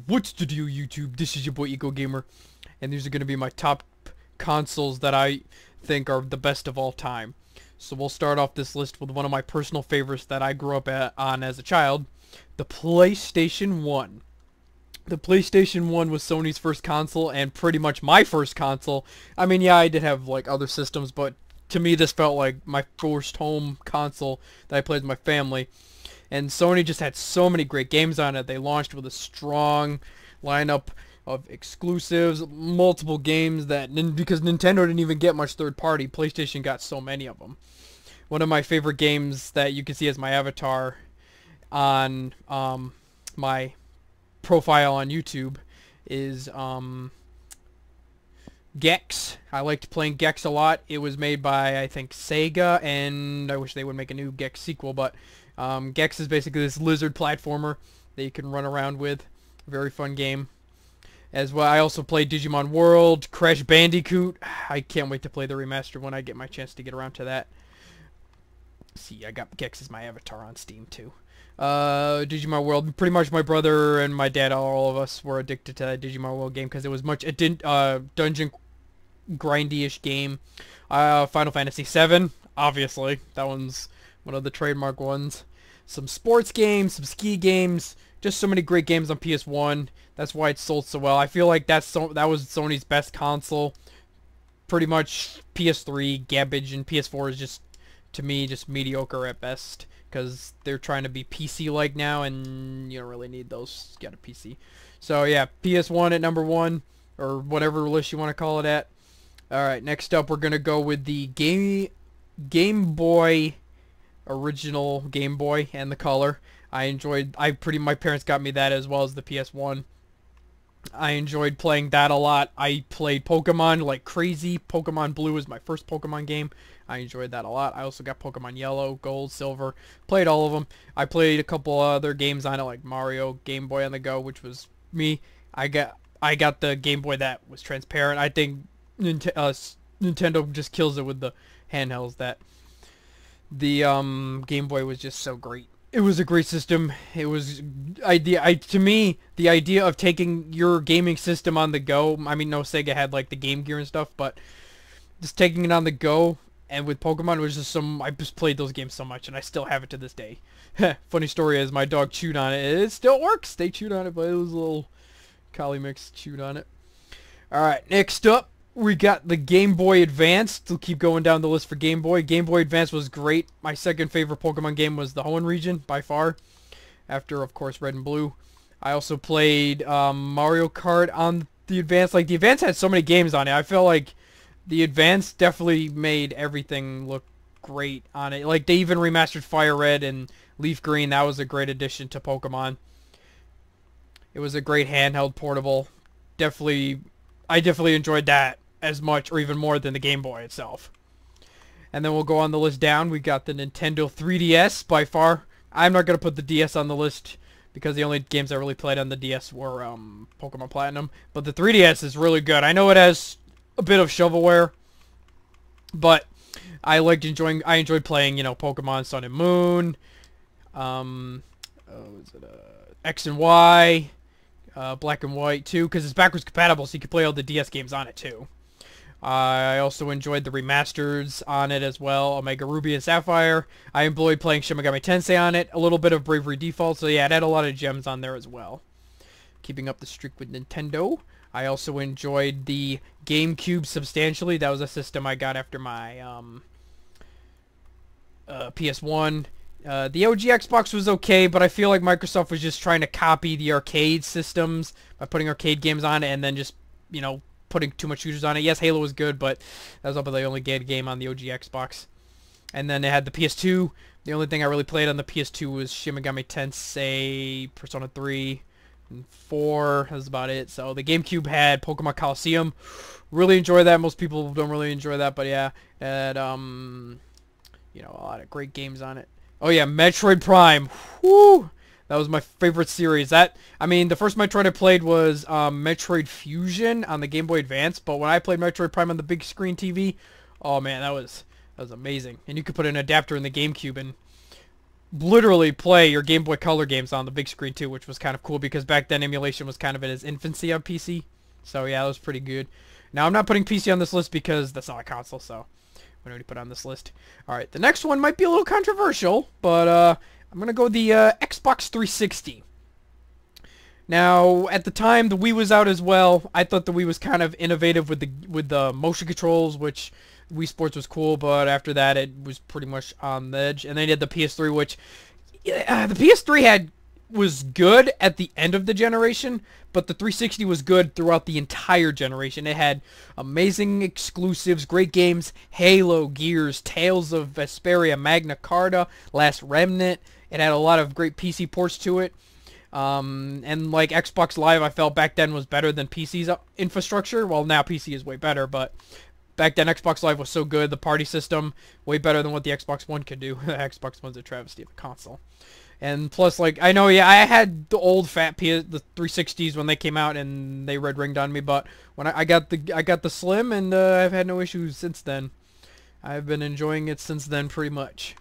What's the deal, YouTube? This is your boy Eco Gamer, and these are going to be my top consoles that I think are the best of all time. So we'll start off this list with one of my personal favorites that I grew up on as a child, the PlayStation 1. The PlayStation 1 was Sony's first console and pretty much my first console. I mean, yeah, I did have like other systems, but to me this felt like my first home console that I played with my family. And Sony just had so many great games on it. They launched with a strong lineup of exclusives, multiple games that, because Nintendo didn't even get much third party, PlayStation got so many of them. One of my favorite games that you can see as my avatar on my profile on YouTube is Gex. I liked playing Gex a lot. It was made by, I think, Sega, and I wish they would make a new Gex sequel, but Gex is basically this lizard platformer that you can run around with. Very fun game. As well, I also played Digimon World, Crash Bandicoot. I can't wait to play the remaster when I get my chance to get around to that. See, I got Gex as my avatar on Steam too. Digimon World. Pretty much my brother and my dad, all of us were addicted to that Digimon World game because it was much. It didn't dungeon grindy-ish game. Final Fantasy VII, obviously. That one's one of the trademark ones. Some sports games, some ski games, just so many great games on PS1. That's why it sold so well. I feel like that was Sony's best console. Pretty much PS3 garbage, and PS4 is just, to me, just mediocre at best because they're trying to be PC-like now, and you don't really need those. You got a PC. So yeah, PS1 at number 1, or whatever list you want to call it at. All right, next up we're gonna go with the Game Boy, original Game Boy, and the color. My parents got me that as well as the PS1. I enjoyed playing that a lot. I played Pokemon like crazy. Pokemon Blue was my first Pokemon game. I enjoyed that a lot. I also got Pokemon Yellow, Gold, Silver. Played all of them. I played a couple other games on it like Mario, Game Boy on the Go, which was me. I got the Game Boy that was transparent. I think Nintendo just kills it with the handhelds. That the Game Boy was just so great. It was a great system. It was to me, the idea of taking your gaming system on the go. I mean, no, Sega had like the Game Gear and stuff, but just taking it on the go and with Pokemon was just I just played those games so much, and I still have it to this day. Funny story is my dog chewed on it. It still works. They chewed on it, but it was a little collie mix chewed on it. All right, next up, we got the Game Boy Advance. We'll keep going down the list for Game Boy. Game Boy Advance was great. My second favorite Pokemon game was the Hoenn region, by far. After, of course, Red and Blue. I also played Mario Kart on the Advance. Like, the Advance had so many games on it. I feel like the Advance definitely made everything look great on it. Like, they even remastered Fire Red and Leaf Green. That was a great addition to Pokemon. It was a great handheld portable. I definitely enjoyed that as much or even more than the Game Boy itself. And then we'll go on the list down. We got the Nintendo 3DS by far. I'm not going to put the DS on the list because the only games I really played on the DS were Pokemon Platinum. But the 3DS is really good. I know it has a bit of shovelware, but I enjoyed playing, you know, Pokemon Sun and Moon, X and Y, Black and White too, because it's backwards compatible, so you can play all the DS games on it too. I also enjoyed the remasters on it as well, Omega Ruby and Sapphire. I enjoyed playing Shin Megami Tensei on it, a little bit of Bravely Default, so yeah, it had a lot of gems on there as well. Keeping up the streak with Nintendo. I also enjoyed the GameCube substantially. That was a system I got after my PS1. The OG Xbox was okay, but I feel like Microsoft was just trying to copy the arcade systems by putting arcade games on it and then just, you know, putting too much features on it. Yes, Halo was good, but that was about the only good game on the OG Xbox. And then they had the PS2. The only thing I really played on the PS2 was Shin Megami Tensei, Persona 3, and 4. That was about it. So the GameCube had Pokemon Coliseum. Really enjoy that. Most people don't really enjoy that, but yeah, it had you know, a lot of great games on it. Oh yeah, Metroid Prime. Woo! That was my favorite series. I mean, the first Metroid I played was Metroid Fusion on the Game Boy Advance, but when I played Metroid Prime on the big screen TV, oh man, that was amazing. And you could put an adapter in the GameCube, and literally play your Game Boy Color games on the big screen too, which was kind of cool because back then emulation was kind of in its infancy on PC. So yeah, that was pretty good. Now I'm not putting PC on this list because that's not a console, so we don't need to put it on this list. Alright, the next one might be a little controversial, but I'm going to go the Xbox 360. Now, at the time the Wii was out as well. I thought the Wii was kind of innovative with the motion controls, which Wii Sports was cool, but after that it was pretty much on the edge. And then you had the PS3, which the PS3 was good at the end of the generation, but the 360 was good throughout the entire generation. It had amazing exclusives, great games, Halo, Gears, Tales of Vesperia, Magna Carta, Last Remnant. It had a lot of great PC ports to it. And like Xbox Live, I felt back then was better than PC's infrastructure. Well, now PC is way better, but back then Xbox Live was so good. The party system, way better than what the Xbox One could do. The Xbox One's a travesty of a console. And plus, like, I know, yeah, I had the old fat the 360s when they came out, and they red ringed on me. But when I got the Slim, and I've had no issues since then. I've been enjoying it since then, pretty much.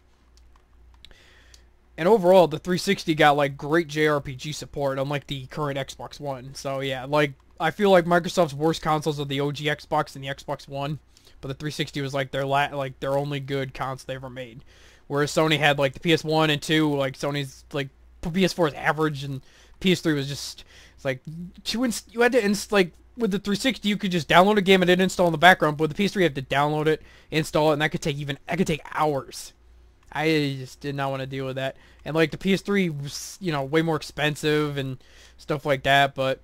And overall, the 360 got like great JRPG support, unlike the current Xbox One. So yeah, like I feel like Microsoft's worst consoles are the OG Xbox and the Xbox One, but the 360 was like their only good console they ever made. Whereas Sony had like the PS1 and 2, like Sony's like PS4 is average, and PS3 was just it's like you had to like with the 360 you could just download a game and it install in the background, but with the PS3 you have to download it, install it, and that could take hours. I just did not want to deal with that. And like the PS3 was, you know, way more expensive and stuff like that, but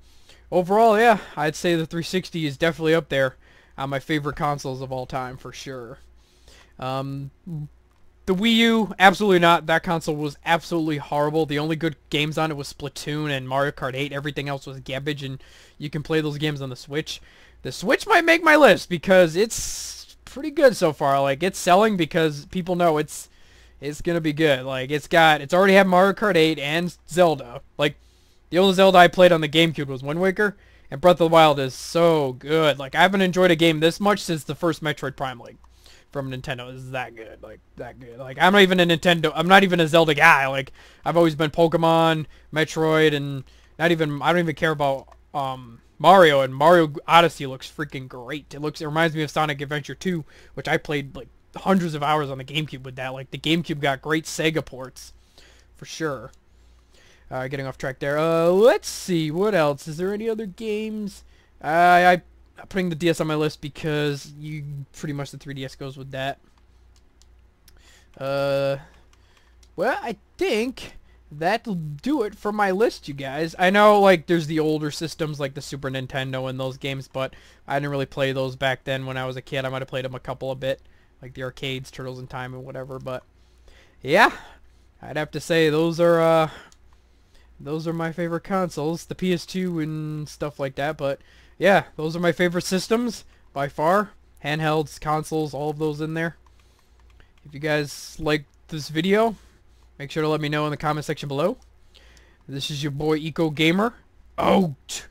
overall, yeah, I'd say the 360 is definitely up there on my favorite consoles of all time for sure. The Wii U, absolutely not. That console was absolutely horrible. The only good games on it was Splatoon and Mario Kart 8. Everything else was garbage, and you can play those games on the Switch. The Switch might make my list because it's pretty good so far. Like, it's selling because people know it's gonna be good. Like, it's already had Mario Kart 8 and Zelda. Like, the only Zelda I played on the GameCube was Wind Waker, and Breath of the Wild is so good. Like, I haven't enjoyed a game this much since the first Metroid Prime, like, from Nintendo. Is that good. Like, that good. Like, I'm not even a Zelda guy. Like, I've always been Pokemon, Metroid, and I don't even care about, Mario, and Mario Odyssey looks freaking great. It reminds me of Sonic Adventure 2, which I played, like, hundreds of hours on the GameCube with that. Like, the GameCube got great Sega ports, for sure. Getting off track there. Let's see, what else? Is there any other games? I'm putting the DS on my list because pretty much the 3DS goes with that. Well, I think that'll do it for my list, you guys. I know, like, there's the older systems, like the Super Nintendo and those games, but I didn't really play those back then when I was a kid. I might have played them a couple a bit, like the arcades, Turtles in Time, and whatever, but yeah, I'd have to say those are my favorite consoles, the PS2 and stuff like that. But yeah, those are my favorite systems by far. Handhelds, consoles, all of those in there. If you guys like this video, make sure to let me know in the comment section below. This is your boy Eco Gamer. Out.